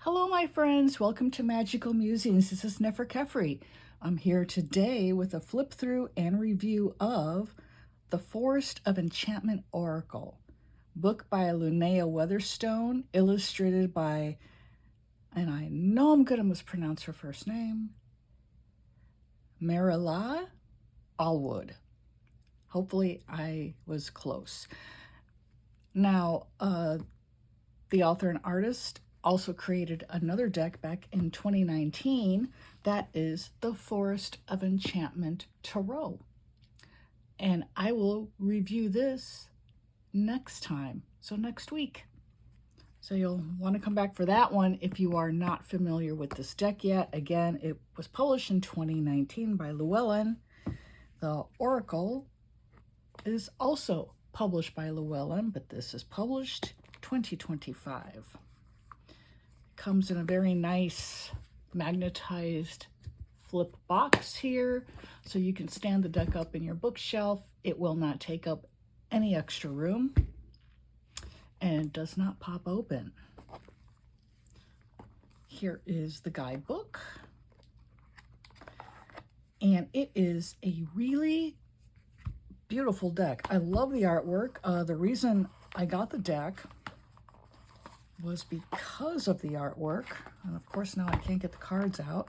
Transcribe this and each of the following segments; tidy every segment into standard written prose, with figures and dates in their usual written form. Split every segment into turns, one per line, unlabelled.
Hello, my friends. Welcome to Magical Musings. This is Nefer Kefri. I'm here today with a flip through and review of The Forest of Enchantment Oracle, book by Linnea Weatherstone, illustrated by, and I know I'm going to mispronounce her first name, Marilla Allwood. Hopefully I was close. Now, the author and artist also created another deck back in 2019 that is the Forest of Enchantment Tarot. And I will review this next time, so next week. So you'll want to come back for that one if you are not familiar with this deck yet. Again, it was published in 2019 by Llewellyn. The Oracle is also published by Llewellyn, but this is published 2025. Comes in a very nice magnetized flip box here, so you can stand the deck up in your bookshelf. It will not take up any extra room, and it does not pop open. Here is the guidebook, and it is a really beautiful deck. I love the artwork. The reason I got the deck was because of the artwork, and of course now I can't get the cards out.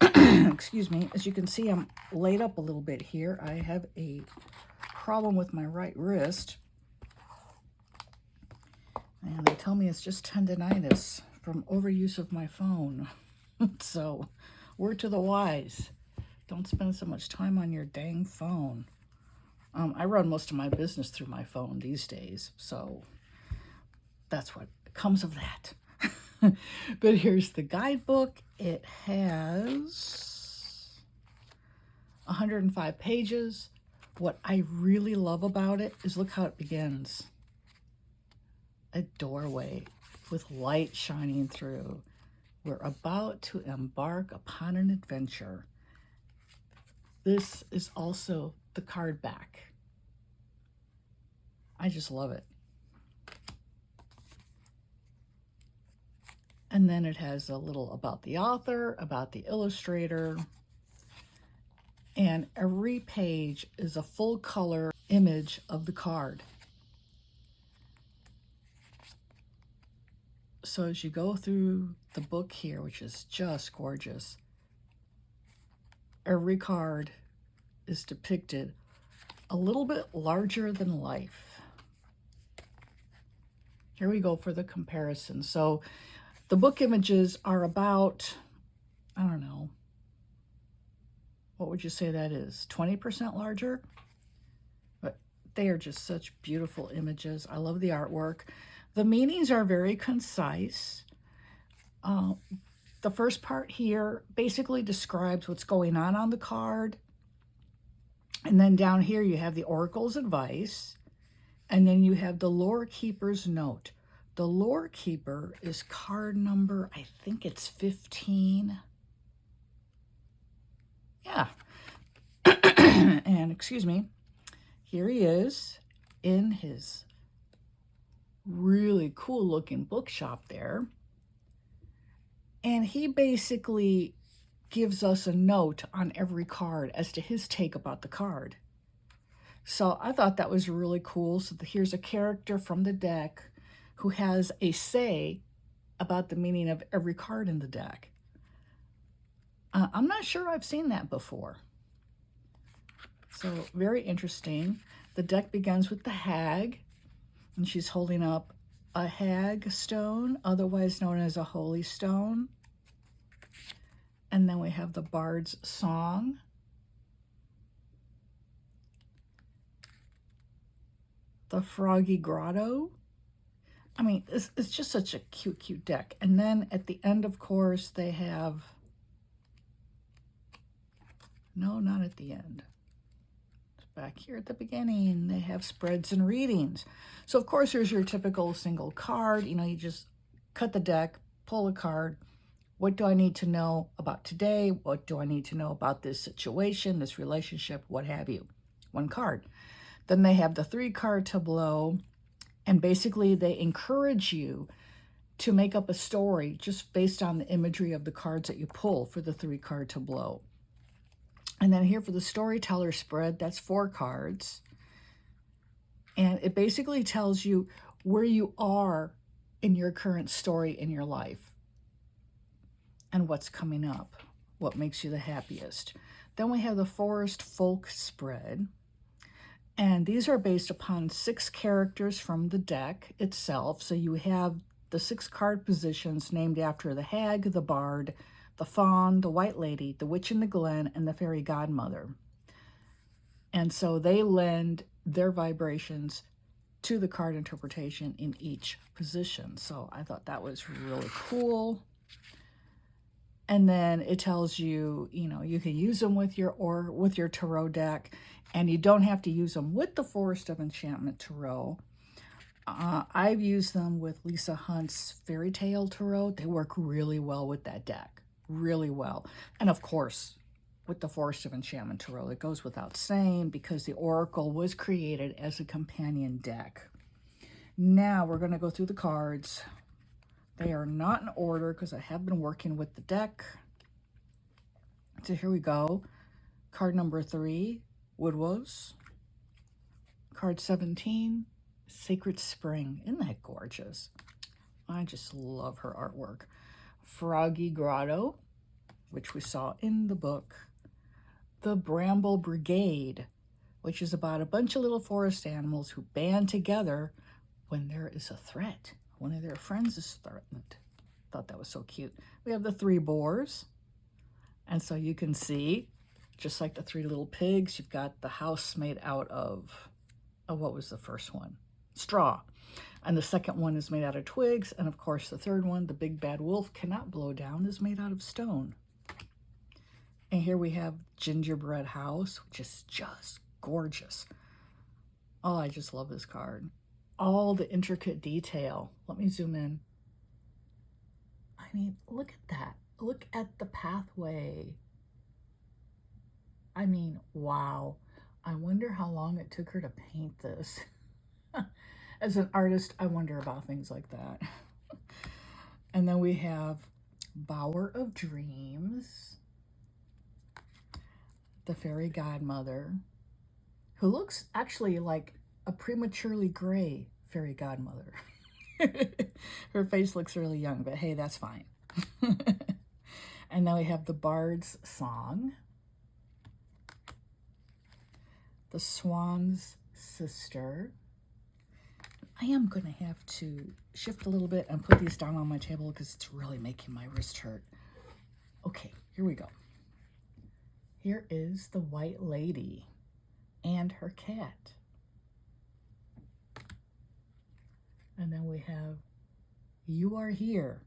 Excuse me. As you can see, I'm laid up a little bit here. I have a problem with my right wrist, and they tell me it's just tendonitis from overuse of my phone. So, word to the wise, don't spend so much time on your dang phone. I run most of my business through my phone these days, so that's what comes of that. But here's the guidebook. It has 105 pages. What I really love about it is look how it begins. A doorway with light shining through. We're about to embark upon an adventure. This is also the card back. I just love it. And then it has a little about the author, about the illustrator, and every page is a full color image of the card. So as you go through the book here, which is just gorgeous, every card is depicted a little bit larger than life. Here we go for the comparison. So the book images are about, I don't know, what would you say that is? 20% larger? But they are just such beautiful images. I love the artwork. The meanings are very concise. The first part here basically describes what's going on the card. And then down here you have the Oracle's advice. And then you have the Lore Keeper's note. The Lore Keeper is card number, I think it's 15. Yeah. And excuse me, here he is in his really cool looking bookshop there. And he basically gives us a note on every card as to his take about the card. So I thought that was really cool. So here's a character from the deck who has a say about the meaning of every card in the deck. I'm not sure I've seen that before. So very interesting. The deck begins with the hag, and she's holding up a hag stone, otherwise known as a holy stone. And then we have the Bard's Song. The Froggy Grotto. I mean, it's just such a cute, cute deck. And then at the end, of course, they have... No, not at the end. Back here at the beginning, they have spreads and readings. So, of course, here's your typical single card. You know, you just cut the deck, pull a card. What do I need to know about today? What do I need to know about this situation, this relationship, what have you? One card. Then they have the 3-card tableau, and basically they encourage you to make up a story just based on the imagery of the cards that you pull for the 3-card tableau. And then here for the storyteller spread, that's 4 cards. And it basically tells you where you are in your current story in your life and what's coming up, what makes you the happiest. Then we have the Forest Folk spread. And these are based upon 6 characters from the deck itself. So you have the 6 card positions named after the hag, the bard, the faun, the white lady, the witch in the glen, and the fairy godmother. And so they lend their vibrations to the card interpretation in each position. So I thought that was really cool. And then it tells you, you know, you can use them with your tarot deck, and you don't have to use them with the Forest of Enchantment tarot. I've used them with Lisa Hunt's Fairy Tale tarot. They work really well with that deck, really well. And of course, with the Forest of Enchantment tarot, it goes without saying because the Oracle was created as a companion deck. Now we're going to go through the cards. They are not in order because I have been working with the deck. So here we go. Card number 3, Woodwose. Card 17, Sacred Spring. Isn't that gorgeous? I just love her artwork. Froggy Grotto, which we saw in the book. The Bramble Brigade, which is about a bunch of little forest animals who band together when there is a threat. One of their friends is threatened. Thought that was so cute. We have the 3 boars. And so you can see, just like the 3 little pigs, you've got the house made out of what was the first one? Straw. And the second one is made out of twigs. And of course, the third one, the big bad wolf cannot blow down, is made out of stone. And here we have Gingerbread House, which is just gorgeous. Oh, I just love this card. All the intricate detail. Let me zoom in. I mean, look at that. Look at the pathway. I mean, wow. I wonder how long it took her to paint this. As an artist, I wonder about things like that. And then we have Bower of Dreams, the fairy godmother, who looks actually like a prematurely gray fairy godmother. Her face looks really young, but hey, that's fine. And now we have the Bard's Song, the Swan's Sister. I am going to have to shift a little bit and put these down on my table because it's really making my wrist hurt. Okay, here we go. Here is the White Lady and her cat. And then we have You Are Here.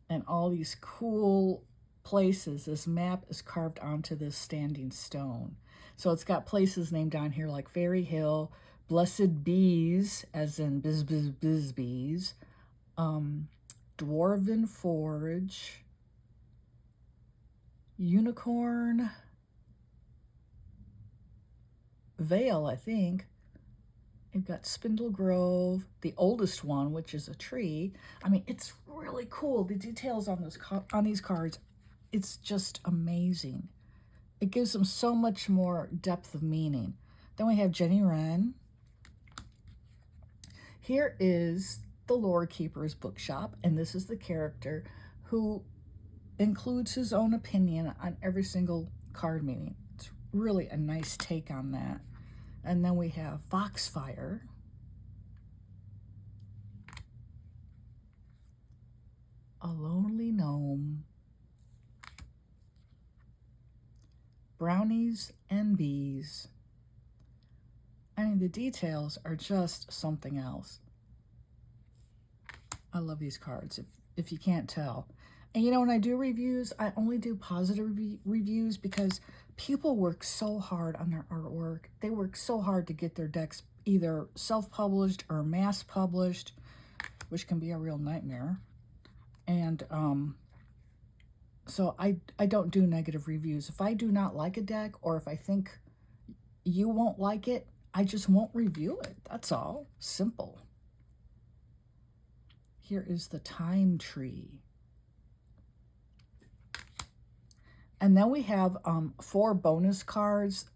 And all these cool places. This map is carved onto this standing stone. So it's got places named down here like Fairy Hill, Blessed Bees, as in biz, biz, biz bees, Dwarven Forge, Unicorn Vale, I think. You've got Spindle Grove, the oldest one, which is a tree. I mean, it's really cool. The details on these cards, it's just amazing. It gives them so much more depth of meaning. Then we have Jenny Wren. Here is the Lore Keeper's Bookshop, and this is the character who includes his own opinion on every single card meaning. It's really a nice take on that. And then we have Foxfire, A Lonely Gnome, Brownies and Bees. I mean, the details are just something else. I love these cards, if you can't tell. And you know, when I do reviews, I only do positive reviews because people work so hard on their artwork. They work so hard to get their decks either self-published or mass-published, which can be a real nightmare. And so I don't do negative reviews. If I do not like a deck, or if I think you won't like it, I just won't review it. That's all. Simple. Here is the time tree. And then we have 4 bonus cards.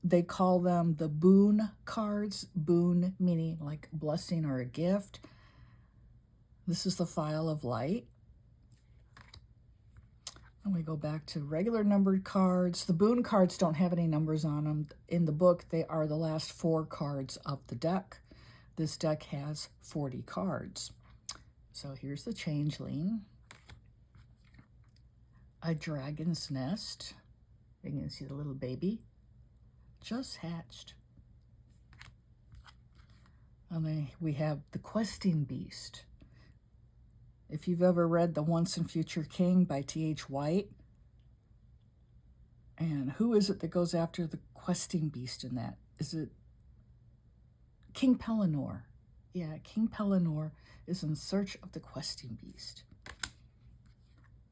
They call them the boon cards. Boon meaning like blessing or a gift. This is the file of light. And we go back to regular numbered cards. The boon cards don't have any numbers on them. In the book, they are the last 4 cards of the deck. This deck has 40 cards. So here's the changeling. A dragon's nest. You can see the little baby just hatched. And then we have the questing beast. If you've ever read The Once and Future King by T.H. White, and who is it that goes after the questing beast in that? Is it King Pellinor? Yeah, King Pellinor is in search of the questing beast.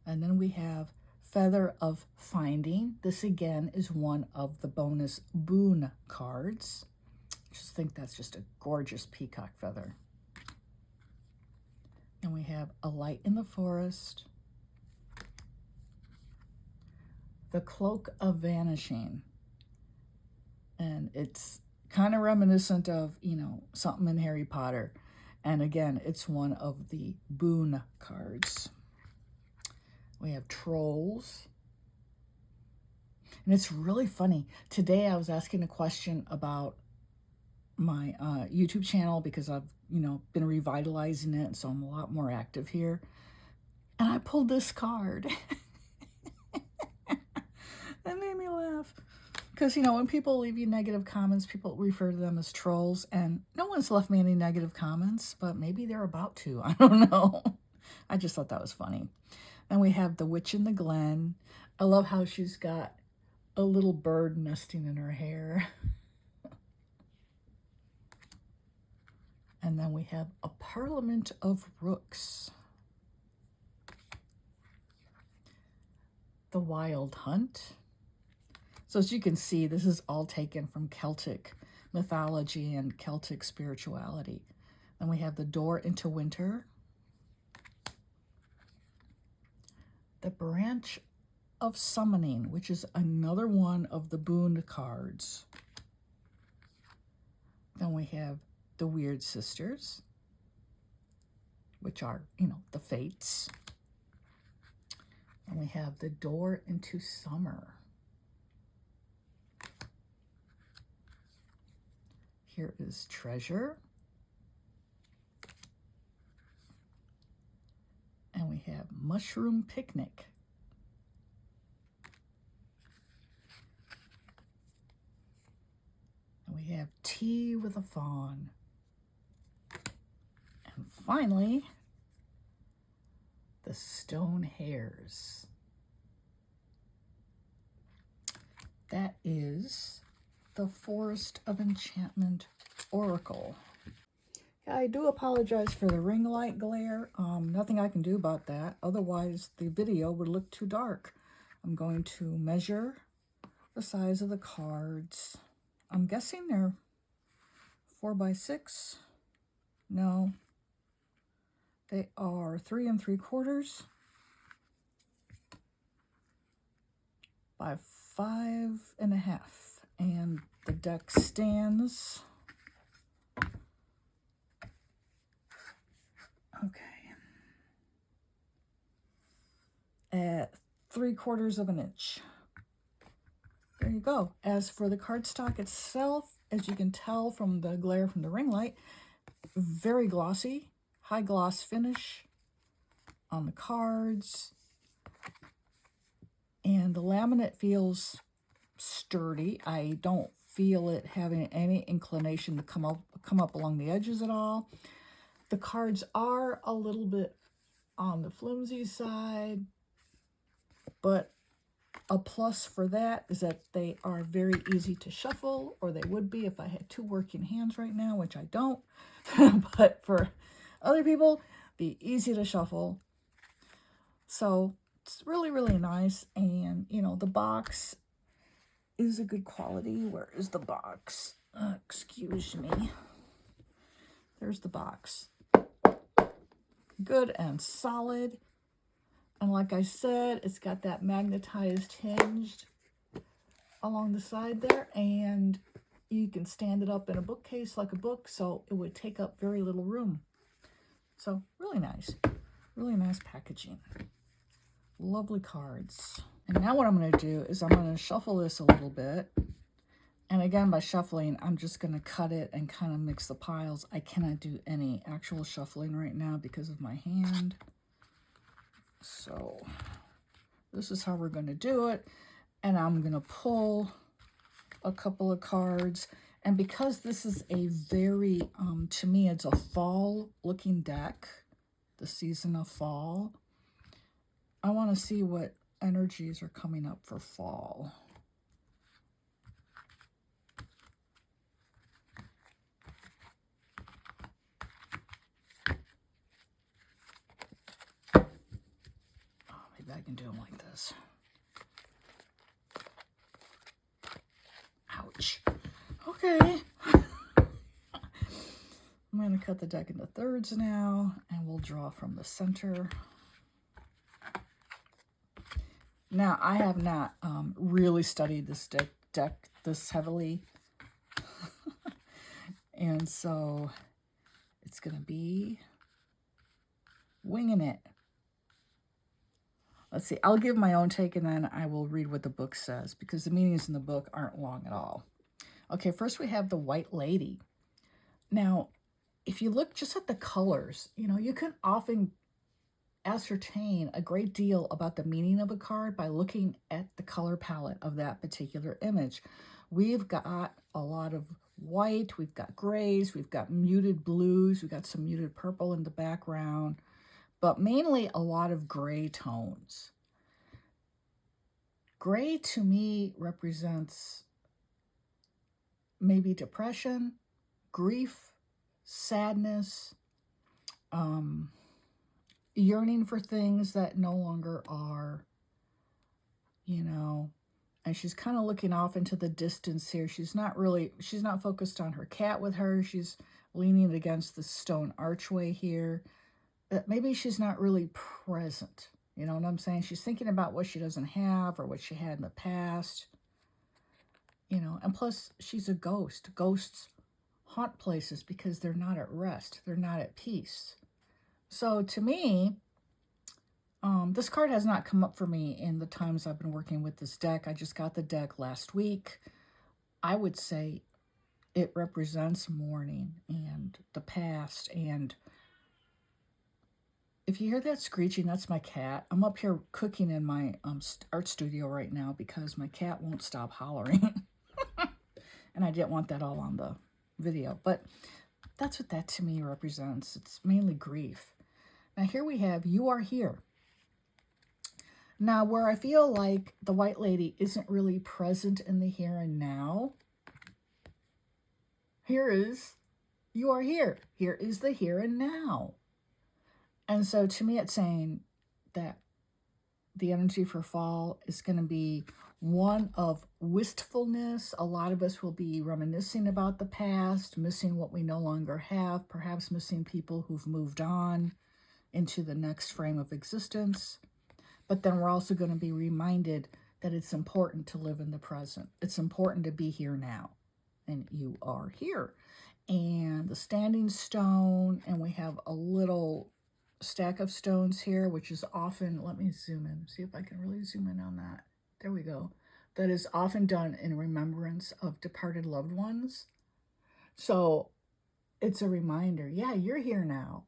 And then we have Feather of Finding. This again is one of the bonus boon cards. I just think that's just a gorgeous peacock feather. And we have A Light in the Forest. The Cloak of Vanishing. And it's kind of reminiscent of, you know, something in Harry Potter. And again, it's one of the boon cards. We have Trolls. And it's really funny. Today I was asking a question about my YouTube channel because I've, you know, been revitalizing it. So I'm a lot more active here. And I pulled this card. That made me laugh. Because, you know, when people leave you negative comments, people refer to them as trolls. And no one's left me any negative comments, but maybe they're about to. I don't know. I just thought that was funny. Then we have The Witch in the Glen. I love how she's got a little bird nesting in her hair. And then we have A Parliament of Rooks. The Wild Hunt. So as you can see, this is all taken from Celtic mythology and Celtic spirituality. Then we have The Door into Winter. The Branch of Summoning, which is another one of the boon cards. Then we have The Weird Sisters, which are, you know, the fates. And we have The Door into Summer. Here is Treasure. And we have Mushroom Picnic. And we have Tea with a Fawn. And finally, the Stone Hares. That is the Forest of Enchantment Oracle. I do apologize for the ring light glare. Nothing I can do about that. Otherwise, the video would look too dark. I'm going to measure the size of the cards. I'm guessing they're 4 by 6. No, they are 3 3/4 by 5 1/2. And the deck stands, okay, at 3/4 of an inch. There you go. As for the cardstock itself, as you can tell from the glare from the ring light, very glossy, high gloss finish on the cards. And the laminate feels sturdy. I don't feel it having any inclination to come up along the edges at all. The cards are a little bit on the flimsy side, but a plus for that is that they are very easy to shuffle, or they would be if I had 2 working hands right now, which I don't. But for other people, be easy to shuffle. So it's really, really nice. And, you know, the box is a good quality. Where is the box? Excuse me. There's the box. good and solid. And like I said, it's got that magnetized hinge along the side there, and you can stand it up in a bookcase like a book, so it would take up very little room. So really nice packaging. Lovely cards. And now what I'm going to do is I'm going to shuffle this a little bit. And again, by shuffling, I'm just going to cut it and kind of mix the piles. I cannot do any actual shuffling right now because of my hand. So this is how we're going to do it. And I'm going to pull a couple of cards. And because this is a very, to me, it's a fall looking deck, the season of fall, I want to see what energies are coming up for fall. Oh, maybe I can do them like this. Ouch. Okay. I'm going to cut the deck into thirds now, and we'll draw from the center. Now, I have not really studied this deck this heavily. And so it's going to be winging it. Let's see. I'll give my own take, and then I will read what the book says, because the meanings in the book aren't long at all. Okay, first we have the White Lady. Now, if you look just at the colors, you know, you can often ascertain a great deal about the meaning of a card by looking at the color palette of that particular image. We've got a lot of white, we've got grays, we've got muted blues, we've got some muted purple in the background, but mainly a lot of gray tones. Gray to me represents maybe depression, grief, sadness, yearning for things that no longer are, you know. And she's kind of looking off into the distance here. She's not focused on her cat with her. She's leaning against the stone archway here. Maybe she's not really present. You know what I'm saying? She's thinking about what she doesn't have or what she had in the past. You know, and plus she's a ghost. Ghosts haunt places because they're not at rest. They're not at peace. So to me, this card has not come up for me in the times I've been working with this deck. I just got the deck last week. I would say it represents mourning and the past. And if you hear that screeching, that's my cat. I'm up here cooking in my art studio right now because my cat won't stop hollering. And I didn't want that all on the video. But that's what that to me represents. It's mainly grief. Now here we have, you are here. Now where I feel like the White Lady isn't really present in the here and now, here is, you are here. Here is the here and now. And so to me, it's saying that the energy for fall is going to be one of wistfulness. A lot of us will be reminiscing about the past, missing what we no longer have, perhaps missing people who've moved on into the next frame of existence. But then we're also going to be reminded that it's important to live in the present. It's important to be here now. And you are here. And the standing stone, and we have a little stack of stones here, which is often, let me zoom in, see if I can really zoom in on that. There we go. That is often done in remembrance of departed loved ones. So it's a reminder, yeah, you're here now,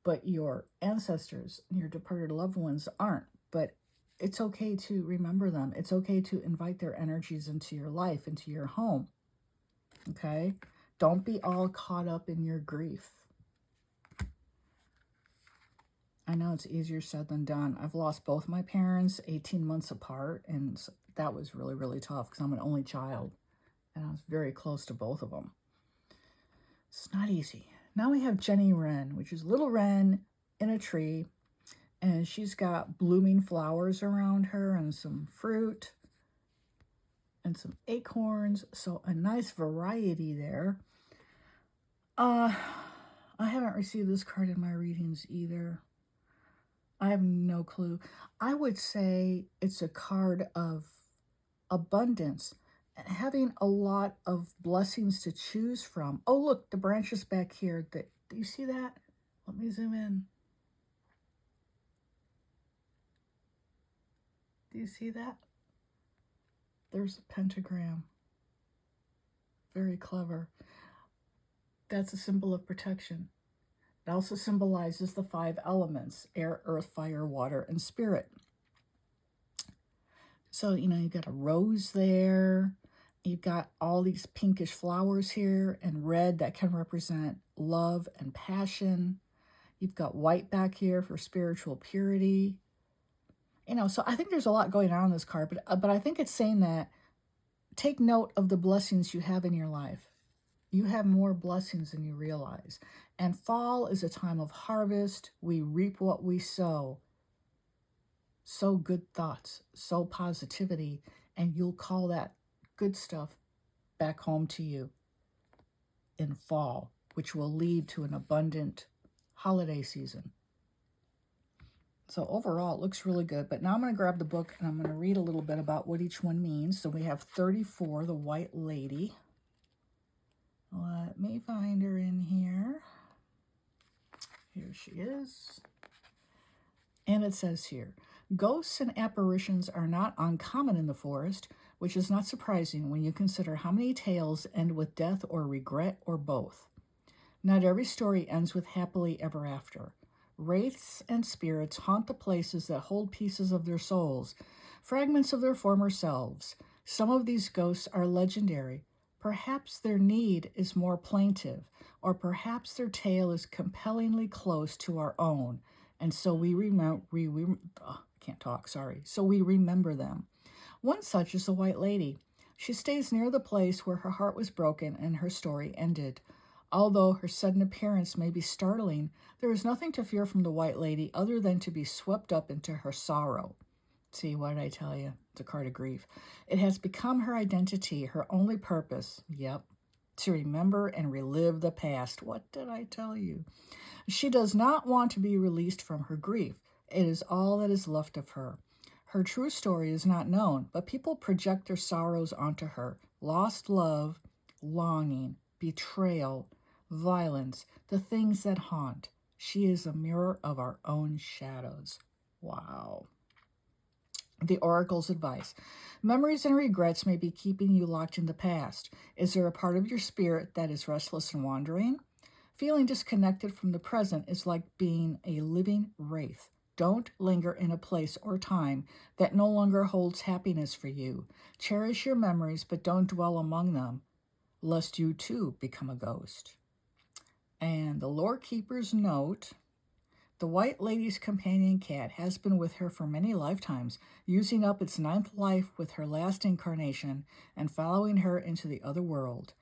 but your ancestors and your departed loved ones aren't. But it's okay to remember them. It's okay to invite their energies into your life, into your home. Okay? Don't be all caught up in your grief. I know it's easier said than done. I've lost both my parents 18 months apart, and that was really, really tough because I'm an only child, and I was very close to both of them. It's not easy. Now we have Jenny Wren, which is little wren in a tree, and she's got blooming flowers around her and some fruit and some acorns, so a nice variety there. I haven't received this card in my readings either. I have no clue. I would say it's a card of abundance, having a lot of blessings to choose from. Oh, look, the branches back here. Do you see that? Let me zoom in. Do you see that? There's a pentagram. Very clever. That's a symbol of protection. It also symbolizes the 5 elements: air, earth, fire, water, and spirit. So, you've got a rose there. You've got all these pinkish flowers here, and red that can represent love and passion. You've got white back here for spiritual purity. So I think there's a lot going on in this card, but I think it's saying that take note of the blessings you have in your life. You have more blessings than you realize. And fall is a time of harvest. We reap what we sow. Sow good thoughts, sow positivity, and you'll call that good stuff back home to you in fall, which will lead to an abundant holiday season. So overall, it looks really good. But now I'm going to grab the book and I'm going to read a little bit about what each one means. So we have 34, the White Lady. Let me find her in here. Here she is. And it says here, ghosts and apparitions are not uncommon in the forest, which is not surprising when you consider how many tales end with death or regret or both. Not every story ends with happily ever after. Wraiths and spirits haunt the places that hold pieces of their souls, fragments of their former selves. Some of these ghosts are legendary. Perhaps their need is more plaintive, or perhaps their tale is compellingly close to our own, and so we remember. So we remember them. One such is the White Lady. She stays near the place where her heart was broken and her story ended. Although her sudden appearance may be startling, there is nothing to fear from the White Lady other than to be swept up into her sorrow. See, what did I tell you? It's a card of grief. It has become her identity, her only purpose. Yep, to remember and relive the past. What did I tell you? She does not want to be released from her grief. It is all that is left of her. Her true story is not known, but people project their sorrows onto her. Lost love, longing, betrayal, violence, the things that haunt. She is a mirror of our own shadows. Wow. The Oracle's advice. Memories and regrets may be keeping you locked in the past. Is there a part of your spirit that is restless and wandering? Feeling disconnected from the present is like being a living wraith. Don't linger in a place or time that no longer holds happiness for you. Cherish your memories, but don't dwell among them, lest you too become a ghost. And the Lore Keeper's note. The White Lady's companion cat has been with her for many lifetimes, using up its 9th life with her last incarnation and following her into the other world.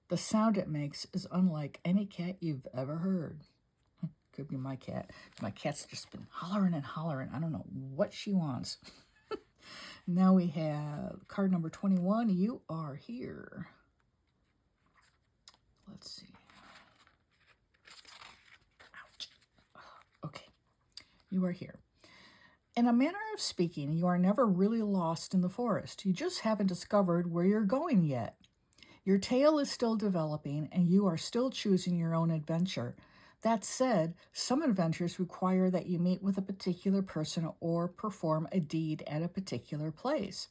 The sound it makes is unlike any cat you've ever heard. Could be my cat. My cat's just been hollering and hollering. I don't know what she wants. Now we have card number 21. You are here. Let's see. Ouch. Okay. You are here. In a manner of speaking, you are never really lost in the forest. You just haven't discovered where you're going yet. Your tale is still developing, and you are still choosing your own adventure. That said, some adventures require that you meet with a particular person or perform a deed at a particular place.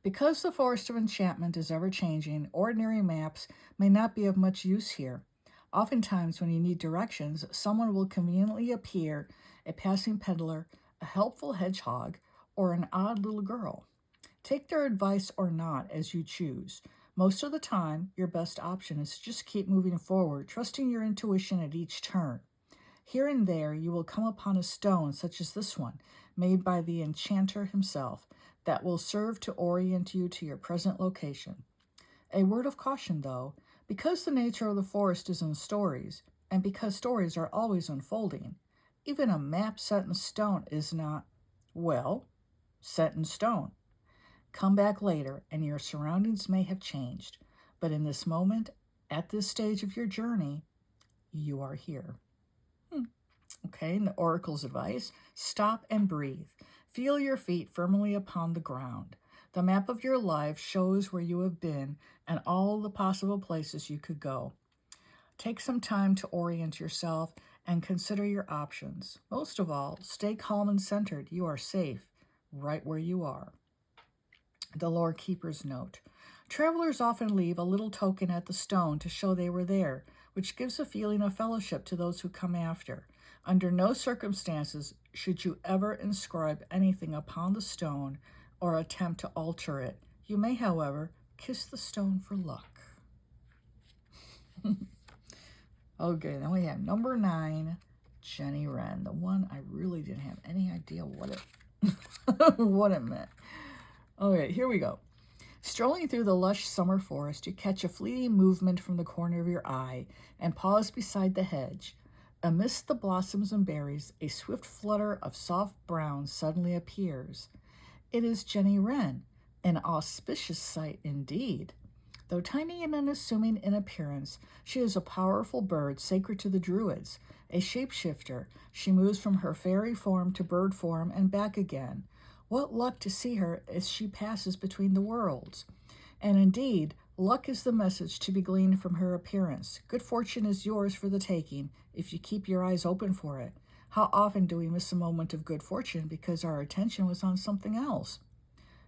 Because the Forest of Enchantment is ever-changing, ordinary maps may not be of much use here. Oftentimes, when you need directions, someone will conveniently appear, a passing peddler, a helpful hedgehog, or an odd little girl. Take their advice or not as you choose. Most of the time, your best option is to just keep moving forward, trusting your intuition at each turn. Here and there, you will come upon a stone such as this one, made by the enchanter himself, that will serve to orient you to your present location. A word of caution, though, because the nature of the forest is in stories, and because stories are always unfolding, even a map set in stone is not, well, set in stone. Come back later, and your surroundings may have changed, but in this moment, at this stage of your journey, you are here. Okay, and the oracle's advice, stop and breathe. Feel your feet firmly upon the ground. The map of your life shows where you have been and all the possible places you could go. Take some time to orient yourself and consider your options. Most of all, stay calm and centered. You are safe right where you are. The Lore Keeper's note. Travelers often leave a little token at the stone to show they were there, which gives a feeling of fellowship to those who come after. Under no circumstances should you ever inscribe anything upon the stone or attempt to alter it. You may, however, kiss the stone for luck. Okay, then we have number 9, Jenny Wren, the one I really didn't have any idea what it meant. Okay, here we go. Strolling through the lush summer forest, you catch a fleeting movement from the corner of your eye and pause beside the hedge. Amidst the blossoms and berries, a swift flutter of soft brown suddenly appears. It is Jenny Wren, an auspicious sight indeed. Though tiny and unassuming in appearance, she is a powerful bird sacred to the Druids. A shapeshifter, she moves from her fairy form to bird form and back again. What luck to see her as she passes between the worlds. And indeed, luck is the message to be gleaned from her appearance. Good fortune is yours for the taking if you keep your eyes open for it. How often do we miss a moment of good fortune because our attention was on something else?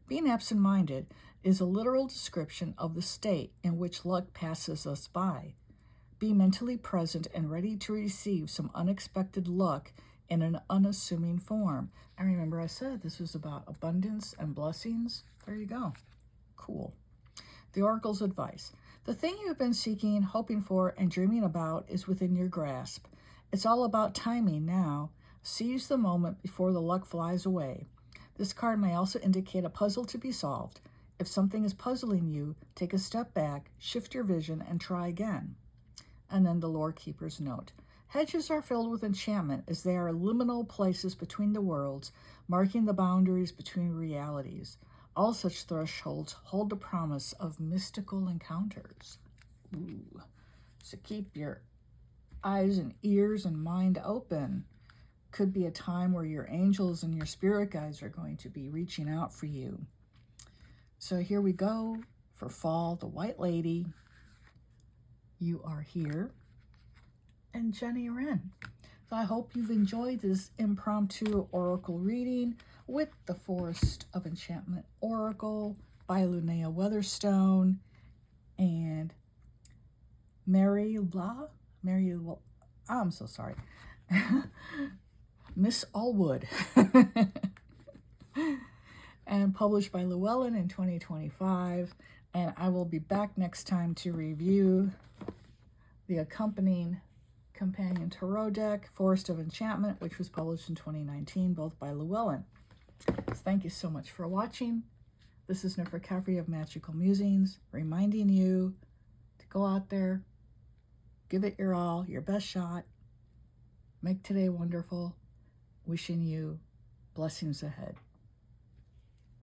Being absent-minded is a literal description of the state in which luck passes us by. Be mentally present and ready to receive some unexpected luck in an unassuming form. And remember I said this was about abundance and blessings. There you go. Cool. The Oracle's advice. The thing you've been seeking, hoping for, and dreaming about is within your grasp. It's all about timing now. Seize the moment before the luck flies away. This card may also indicate a puzzle to be solved. If something is puzzling you, take a step back, shift your vision, and try again. And then the Lore Keeper's note. Hedges are filled with enchantment as they are liminal places between the worlds, marking the boundaries between realities. All such thresholds hold the promise of mystical encounters. Ooh. So keep your eyes and ears and mind open. Could be a time where your angels and your spirit guides are going to be reaching out for you. So here we go for fall, the White Lady. You are here. And Jenny Wren. So I hope you've enjoyed this impromptu oracle reading with the Forest of Enchantment Oracle by Linnea Weatherstone and I'm so sorry. Miss Allwood. And published by Llewellyn in 2025. And I will be back next time to review the accompanying companion tarot deck, Forest of Enchantment, which was published in 2019, both by Llewellyn. So thank you so much for watching. This is Neferkafri of Magical Musings, reminding you to go out there, give it your all, your best shot, make today wonderful, wishing you blessings ahead.